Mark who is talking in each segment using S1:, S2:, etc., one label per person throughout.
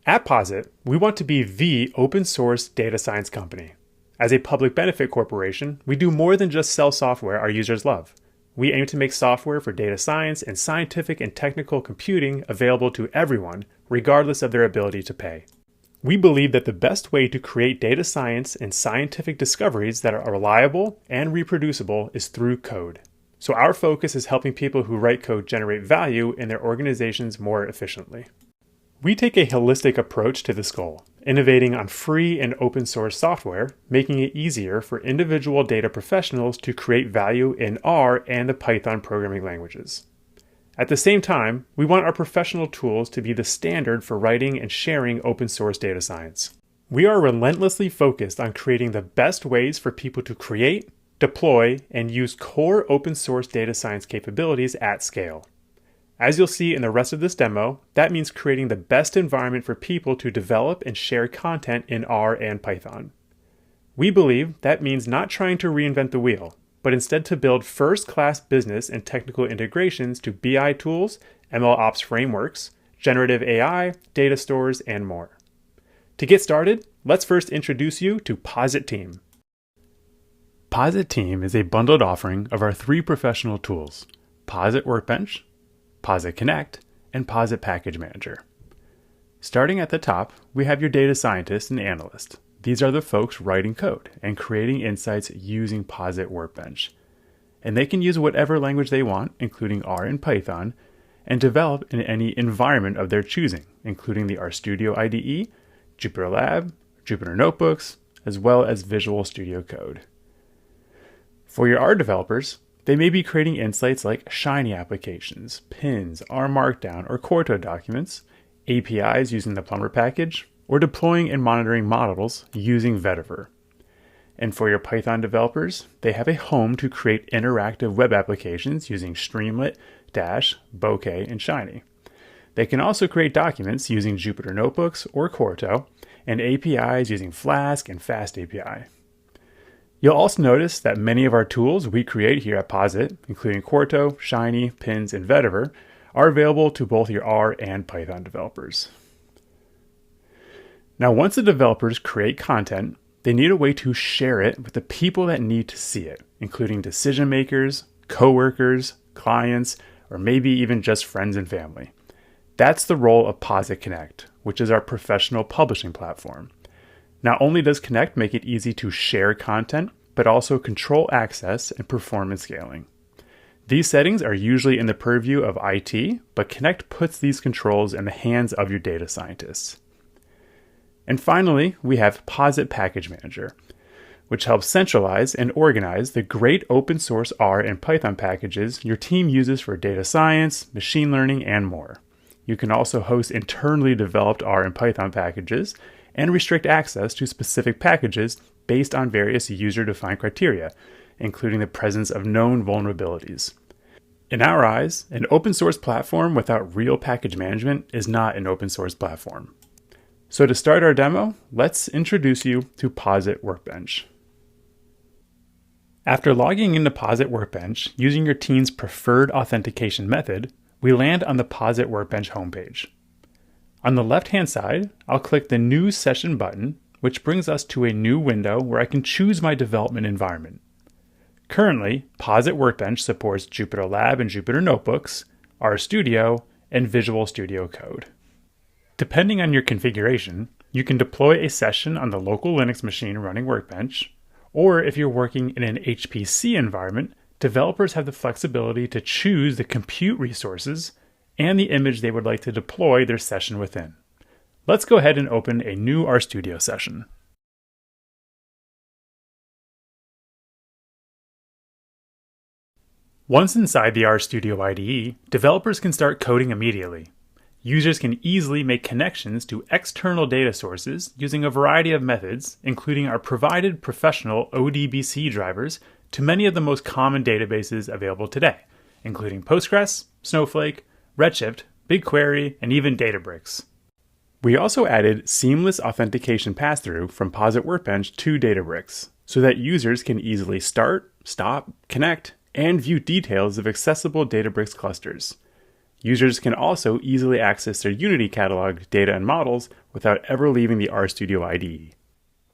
S1: At Posit, we want to be the open source data science company. As a public benefit corporation, we do more than just sell software our users love. We aim to make software for data science and scientific and technical computing available to everyone, regardless of their ability to pay. We believe that the best way to create data science and scientific discoveries that are reliable and reproducible is through code. So our focus is helping people who write code generate value in their organizations more efficiently. We take a holistic approach to this goal, innovating on free and open source software, making it easier for individual data professionals to create value in R and the Python programming languages. At the same time, we want our professional tools to be the standard for writing and sharing open source data science. We are relentlessly focused on creating the best ways for people to create, deploy, and use core open source data science capabilities at scale. As you'll see in the rest of this demo, that means creating the best environment for people to develop and share content in R and Python. We believe that means not trying to reinvent the wheel, but instead to build first-class business and technical integrations to BI tools, MLOps frameworks, generative AI, data stores, and more. To get started, let's first introduce you to Posit Team. Posit Team is a bundled offering of our three professional tools, Posit Workbench, Posit Connect, and Posit Package Manager. Starting at the top, we have your data scientist and analyst. These are the folks writing code and creating insights using Posit Workbench. And they can use whatever language they want, including R and Python, and develop in any environment of their choosing, including the RStudio IDE, Jupyter Lab, Jupyter Notebooks, as well as Visual Studio Code. For your R developers, they may be creating insights like Shiny applications, pins, R Markdown, or Quarto documents, APIs using the Plumber package, or deploying and monitoring models using Vetiver. And for your Python developers, they have a home to create interactive web applications using Streamlit, Dash, Bokeh, and Shiny. They can also create documents using Jupyter Notebooks or Quarto, and APIs using Flask and FastAPI. You'll also notice that many of our tools we create here at Posit, including Quarto, Shiny, Pins, and Vetiver, are available to both your R and Python developers. Now, once the developers create content, they need a way to share it with the people that need to see it, including decision makers, coworkers, clients, or maybe even just friends and family. That's the role of Posit Connect, which is our professional publishing platform. Not only does Connect make it easy to share content, but also control access and performance scaling. These settings are usually in the purview of IT, but Connect puts these controls in the hands of your data scientists. And finally, we have Posit Package Manager, which helps centralize and organize the great open source R and Python packages your team uses for data science, machine learning, and more. You can also host internally developed R and Python packages and restrict access to specific packages based on various user-defined criteria, including the presence of known vulnerabilities. In our eyes, an open source platform without real package management is not an open source platform. So to start our demo, let's introduce you to Posit Workbench. After logging into Posit Workbench using your team's preferred authentication method, we land on the Posit Workbench homepage. On the left-hand side, I'll click the New Session button, which brings us to a new window where I can choose my development environment. Currently, Posit Workbench supports Jupyter Lab and Jupyter Notebooks, RStudio, and Visual Studio Code. Depending on your configuration, you can deploy a session on the local Linux machine running Workbench, or if you're working in an HPC environment, developers have the flexibility to choose the compute resources and the image they would like to deploy their session within. Let's go ahead and open a new RStudio session. Once inside the RStudio IDE, developers can start coding immediately. Users can easily make connections to external data sources using a variety of methods, including our provided professional ODBC drivers to many of the most common databases available today, including Postgres, Snowflake, Redshift, BigQuery, and even Databricks. We also added seamless authentication pass-through from Posit Workbench to Databricks, so that users can easily start, stop, connect, and view details of accessible Databricks clusters. Users can also easily access their Unity catalog data and models without ever leaving the RStudio IDE.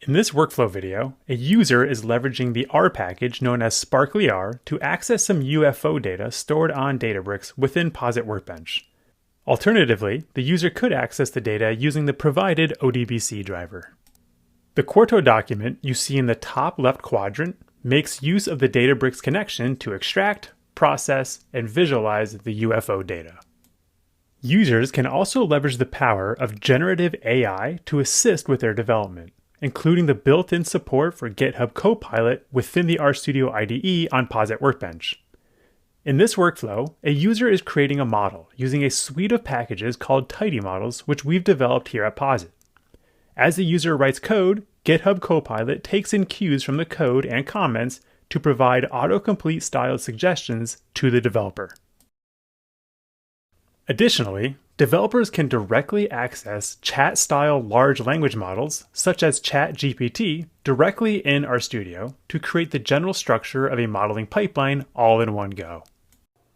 S1: In this workflow video, a user is leveraging the R package known as sparklyr to access some UFO data stored on Databricks within Posit Workbench. Alternatively, the user could access the data using the provided ODBC driver. The Quarto document you see in the top left quadrant makes use of the Databricks connection to extract, process, and visualize the UFO data. Users can also leverage the power of generative AI to assist with their development, including the built-in support for GitHub Copilot within the RStudio IDE on Posit Workbench. In this workflow, a user is creating a model using a suite of packages called Tidy Models, which we've developed here at Posit. As the user writes code, GitHub Copilot takes in cues from the code and comments to provide autocomplete styled suggestions to the developer. Additionally, developers can directly access chat-style large language models, such as ChatGPT, directly in RStudio to create the general structure of a modeling pipeline all in one go.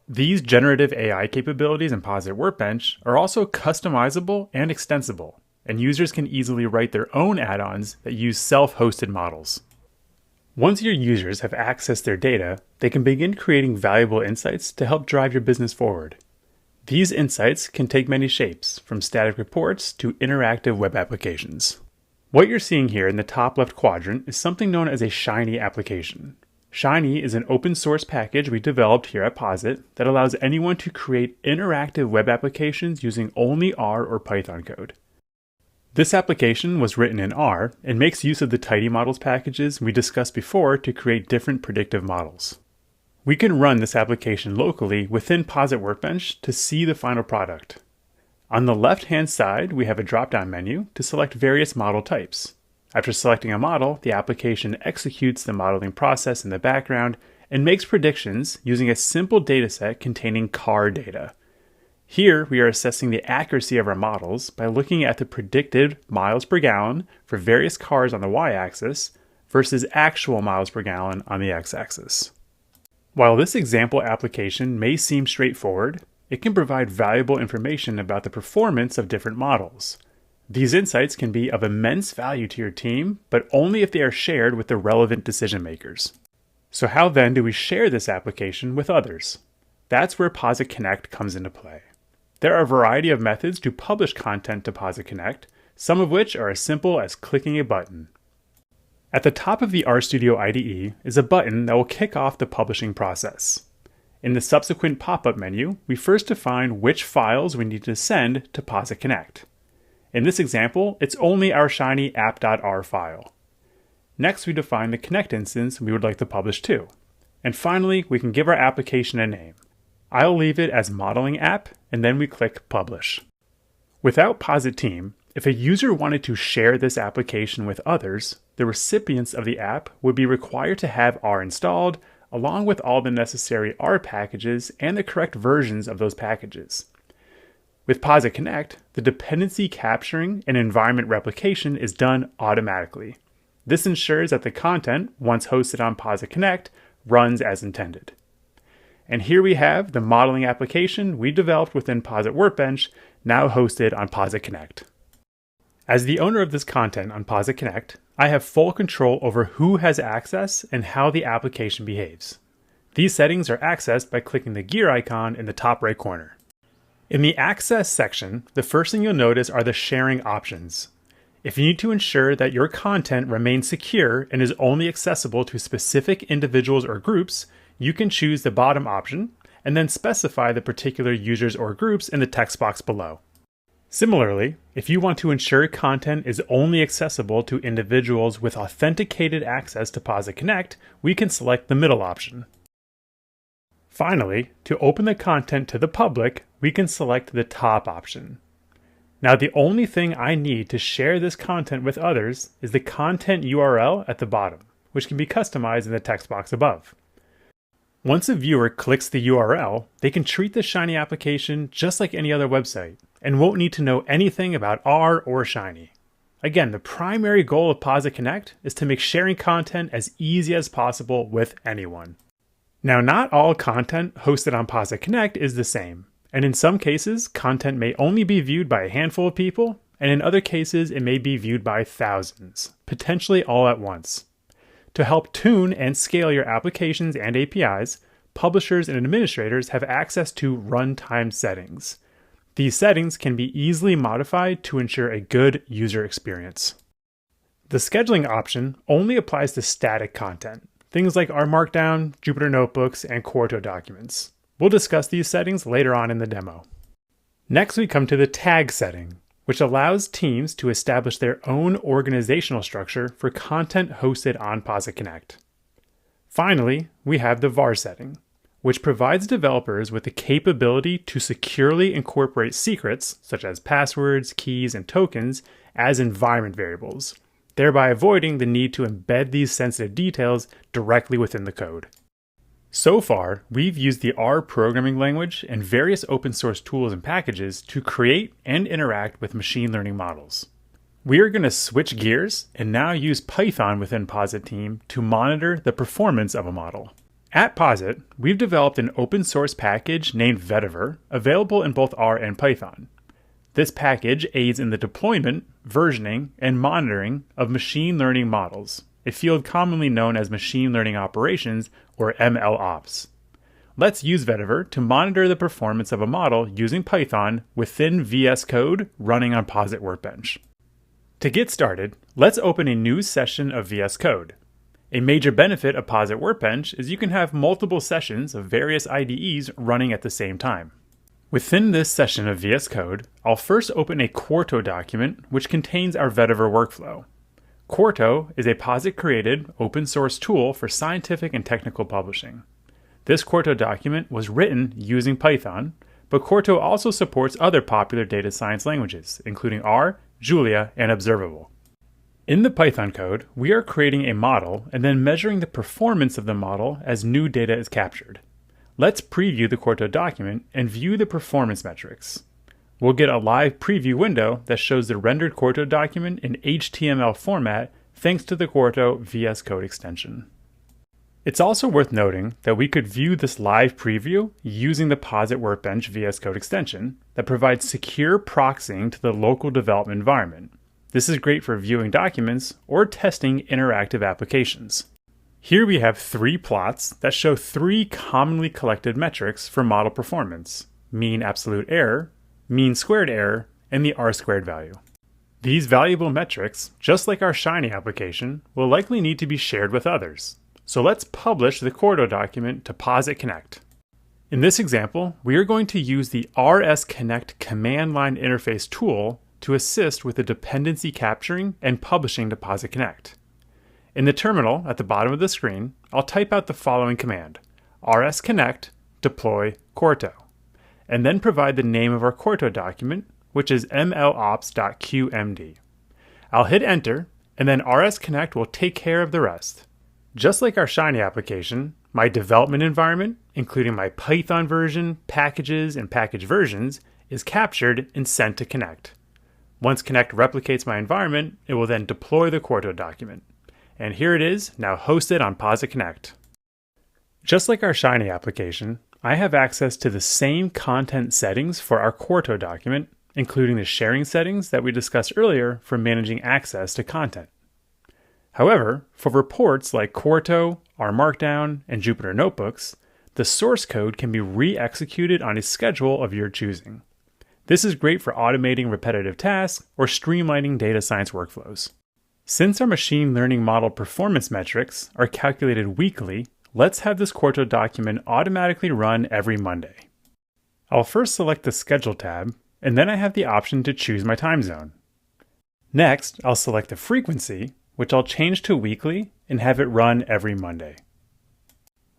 S1: These generative AI capabilities in Posit Workbench are also customizable and extensible, and users can easily write their own add-ons that use self-hosted models. Once your users have accessed their data, they can begin creating valuable insights to help drive your business forward. These insights can take many shapes, from static reports to interactive web applications. What you're seeing here in the top left quadrant is something known as a Shiny application. Shiny is an open source package we developed here at Posit that allows anyone to create interactive web applications using only R or Python code. This application was written in R and makes use of the Tidy Models packages we discussed before to create different predictive models. We can run this application locally within Posit Workbench to see the final product. On the left-hand side, we have a drop-down menu to select various model types. After selecting a model, the application executes the modeling process in the background and makes predictions using a simple dataset containing car data. Here, we are assessing the accuracy of our models by looking at the predicted miles per gallon for various cars on the y-axis versus actual miles per gallon on the x-axis. While this example application may seem straightforward, it can provide valuable information about the performance of different models. These insights can be of immense value to your team, but only if they are shared with the relevant decision makers. So how then do we share this application with others? That's where Posit Connect comes into play. There are a variety of methods to publish content to Posit Connect, some of which are as simple as clicking a button. At the top of the RStudio IDE is a button that will kick off the publishing process. In the subsequent pop-up menu, we first define which files we need to send to Posit Connect. In this example, it's only our Shiny app.r file. Next, we define the Connect instance we would like to publish to. And finally, we can give our application a name. I'll leave it as Modeling App, and then we click Publish. Without Posit Team, if a user wanted to share this application with others, the recipients of the app would be required to have R installed, along with all the necessary R packages and the correct versions of those packages. With Posit Connect, the dependency capturing and environment replication is done automatically. This ensures that the content, once hosted on Posit Connect, runs as intended. And here we have the modeling application we developed within Posit Workbench, now hosted on Posit Connect. As the owner of this content on Posit Connect, I have full control over who has access and how the application behaves. These settings are accessed by clicking the gear icon in the top right corner. In the Access section, the first thing you'll notice are the sharing options. If you need to ensure that your content remains secure and is only accessible to specific individuals or groups, you can choose the bottom option and then specify the particular users or groups in the text box below. Similarly, if you want to ensure content is only accessible to individuals with authenticated access to Posit Connect, we can select the middle option. Finally, to open the content to the public, we can select the top option. Now, the only thing I need to share this content with others is the content URL at the bottom, which can be customized in the text box above. Once a viewer clicks the URL, they can treat the Shiny application just like any other website and won't need to know anything about R or Shiny. Again, the primary goal of Posit Connect is to make sharing content as easy as possible with anyone. Now, not all content hosted on Posit Connect is the same, And in some cases, content may only be viewed by a handful of people, and in other cases, it may be viewed by thousands, potentially all at once. To help tune and scale your applications and APIs, publishers and administrators have access to runtime settings. These settings can be easily modified to ensure a good user experience. The scheduling option only applies to static content, things like R Markdown, Jupyter Notebooks, and Quarto documents. We'll discuss these settings later on in the demo. Next, we come to the tag setting, which allows teams to establish their own organizational structure for content hosted on Posit Connect. Finally, we have the var setting, which provides developers with the capability to securely incorporate secrets, such as passwords, keys, and tokens, as environment variables, thereby avoiding the need to embed these sensitive details directly within the code. So far, we've used the R programming language and various open source tools and packages to create and interact with machine learning models. We are going to switch gears and now use Python within Posit Team to monitor the performance of a model. At Posit, we've developed an open source package named Vetiver, available in both R and Python. This package aids in the deployment, versioning, and monitoring of machine learning models, a field commonly known as machine learning operations, or MLOps. Let's use Vetiver to monitor the performance of a model using Python within VS Code running on Posit Workbench. To get started, let's open a new session of VS Code. A major benefit of Posit Workbench is you can have multiple sessions of various IDEs running at the same time. Within this session of VS Code, I'll first open a Quarto document which contains our Vetiver workflow. Quarto is a Posit-created open source tool for scientific and technical publishing. This Quarto document was written using Python, but Quarto also supports other popular data science languages, including R, Julia, and Observable. In the Python code, we are creating a model and then measuring the performance of the model as new data is captured. Let's preview the Quarto document and view the performance metrics. We'll get a live preview window that shows the rendered Quarto document in HTML format thanks to the Quarto VS Code extension. It's also worth noting that we could view this live preview using the Posit Workbench VS Code extension that provides secure proxying to the local development environment. This is great for viewing documents or testing interactive applications. Here we have 3 plots that show 3 commonly collected metrics for model performance: mean absolute error, mean squared error, and the R-squared value. These valuable metrics, just like our Shiny application, will likely need to be shared with others. So let's publish the Quarto document to Posit Connect. In this example, we are going to use the RS Connect command line interface tool to assist with the dependency capturing and publishing to Posit Connect. In the terminal at the bottom of the screen, I'll type out the following command: rs connect deploy Quarto, and then provide the name of our Quarto document, which is mlops.qmd. I'll hit enter, and then RS Connect will take care of the rest. Just like our Shiny application, my development environment, including my Python version, packages, and package versions, is captured and sent to Connect. Once Connect replicates my environment, it will then deploy the Quarto document. And here it is, now hosted on Posit Connect. Just like our Shiny application, I have access to the same content settings for our Quarto document, including the sharing settings that we discussed earlier for managing access to content. However, for reports like Quarto, R Markdown, and Jupyter Notebooks, the source code can be re-executed on a schedule of your choosing. This is great for automating repetitive tasks or streamlining data science workflows. Since our machine learning model performance metrics are calculated weekly, let's have this Quarto document automatically run every Monday. I'll first select the Schedule tab, and then I have the option to choose my time zone. Next, I'll select the frequency, which I'll change to weekly and have it run every Monday.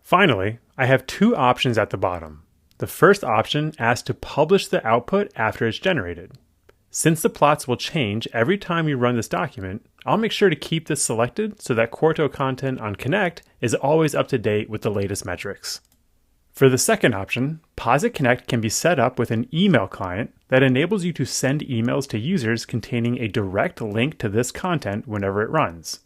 S1: Finally, I have 2 options at the bottom. The first option asks to publish the output after it's generated. Since the plots will change every time we run this document, I'll make sure to keep this selected so that Quarto content on Connect is always up to date with the latest metrics. For the second option, Posit Connect can be set up with an email client that enables you to send emails to users containing a direct link to this content whenever it runs.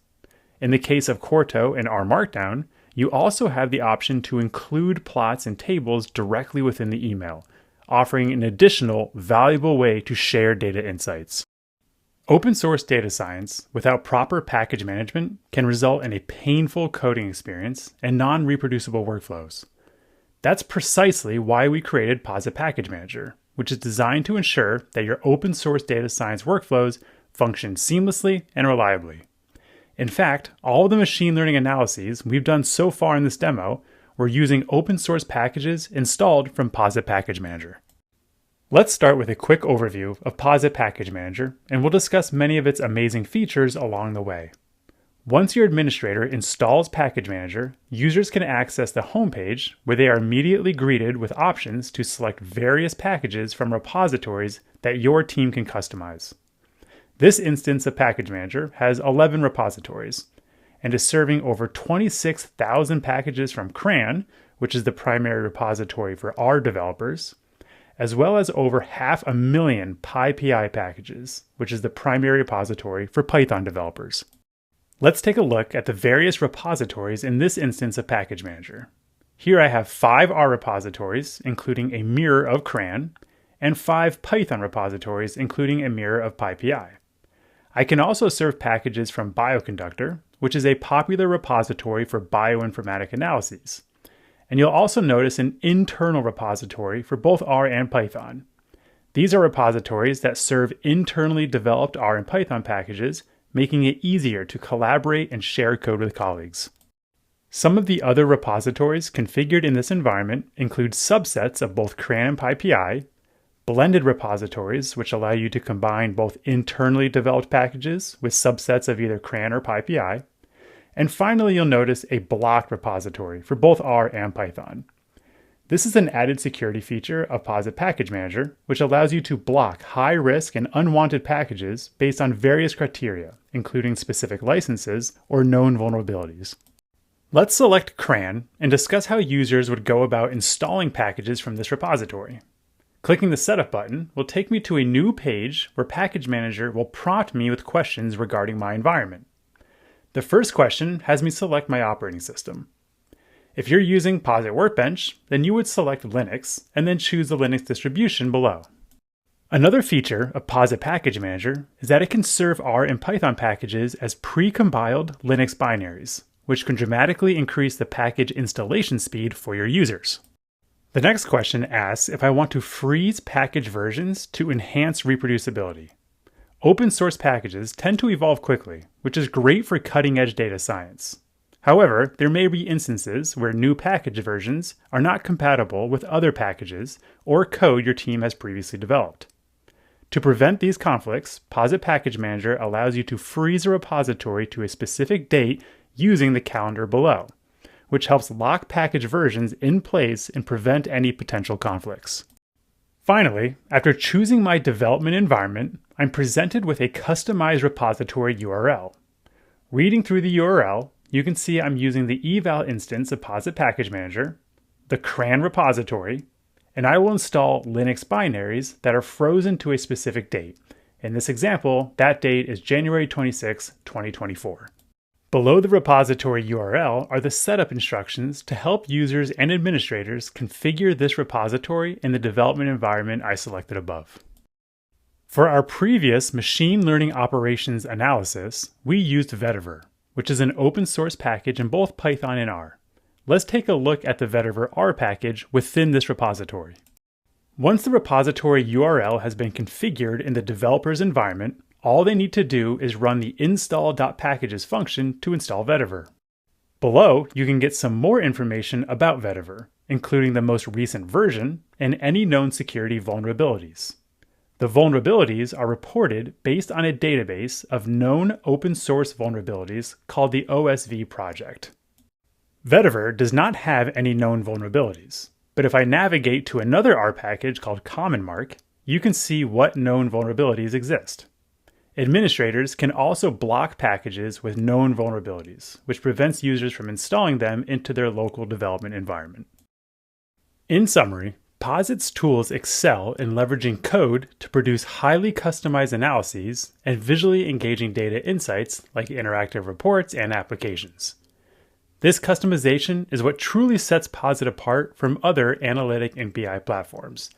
S1: In the case of Quarto and R Markdown, you also have the option to include plots and tables directly within the email, offering an additional valuable way to share data insights. Open source data science without proper package management can result in a painful coding experience and non-reproducible workflows. That's precisely why we created Posit Package Manager, which is designed to ensure that your open source data science workflows function seamlessly and reliably. In fact, all of the machine learning analyses we've done so far in this demo were using open source packages installed from Posit Package Manager. Let's start with a quick overview of Posit Package Manager, and we'll discuss many of its amazing features along the way. Once your administrator installs Package Manager, users can access the homepage where they are immediately greeted with options to select various packages from repositories that your team can customize. This instance of Package Manager has 11 repositories and is serving over 26,000 packages from CRAN, which is the primary repository for R developers, as well as over 500,000 PyPI packages, which is the primary repository for Python developers. Let's take a look at the various repositories in this instance of Package Manager. Here I have 5 R repositories, including a mirror of CRAN, and 5 Python repositories, including a mirror of PyPI. I can also serve packages from Bioconductor, which is a popular repository for bioinformatic analyses. And you'll also notice an internal repository for both R and Python. These are repositories that serve internally developed R and Python packages, making it easier to collaborate and share code with colleagues. Some of the other repositories configured in this environment include subsets of both CRAN and PyPI, blended repositories, which allow you to combine both internally developed packages with subsets of either CRAN or PyPI, and finally, you'll notice a blocked repository for both R and Python. This is an added security feature of Posit Package Manager, which allows you to block high-risk and unwanted packages based on various criteria, including specific licenses or known vulnerabilities. Let's select CRAN and discuss how users would go about installing packages from this repository. Clicking the Setup button will take me to a new page where Package Manager will prompt me with questions regarding my environment. The first question has me select my operating system. If you're using Posit Workbench, then you would select Linux and then choose the Linux distribution below. Another feature of Posit Package Manager is that it can serve R and Python packages as pre-compiled Linux binaries, which can dramatically increase the package installation speed for your users. The next question asks if I want to freeze package versions to enhance reproducibility. Open source packages tend to evolve quickly, which is great for cutting-edge data science. However, there may be instances where new package versions are not compatible with other packages or code your team has previously developed. To prevent these conflicts, Posit Package Manager allows you to freeze a repository to a specific date using the calendar below, which helps lock package versions in place and prevent any potential conflicts. Finally, after choosing my development environment, I'm presented with a customized repository URL. Reading through the URL, you can see I'm using the eval instance of Posit Package Manager, the CRAN repository, and I will install Linux binaries that are frozen to a specific date. In this example, that date is January 26, 2024. Below the repository URL are the setup instructions to help users and administrators configure this repository in the development environment I selected above. For our previous machine learning operations analysis, we used Vetiver, which is an open source package in both Python and R. Let's take a look at the Vetiver R package within this repository. Once the repository URL has been configured in the developer's environment, all they need to do is run the install.packages function to install Vetiver. Below, you can get some more information about Vetiver, including the most recent version and any known security vulnerabilities. The vulnerabilities are reported based on a database of known open source vulnerabilities called the OSV project. Vetiver does not have any known vulnerabilities, but if I navigate to another R package called CommonMark, you can see what known vulnerabilities exist. Administrators can also block packages with known vulnerabilities, which prevents users from installing them into their local development environment. In summary, Posit's tools excel in leveraging code to produce highly customized analyses and visually engaging data insights like interactive reports and applications. This customization is what truly sets Posit apart from other analytic and BI platforms.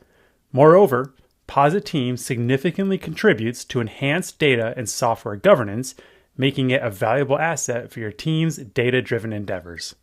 S1: Moreover, Posit Team significantly contributes to enhanced data and software governance, making it a valuable asset for your team's data-driven endeavors.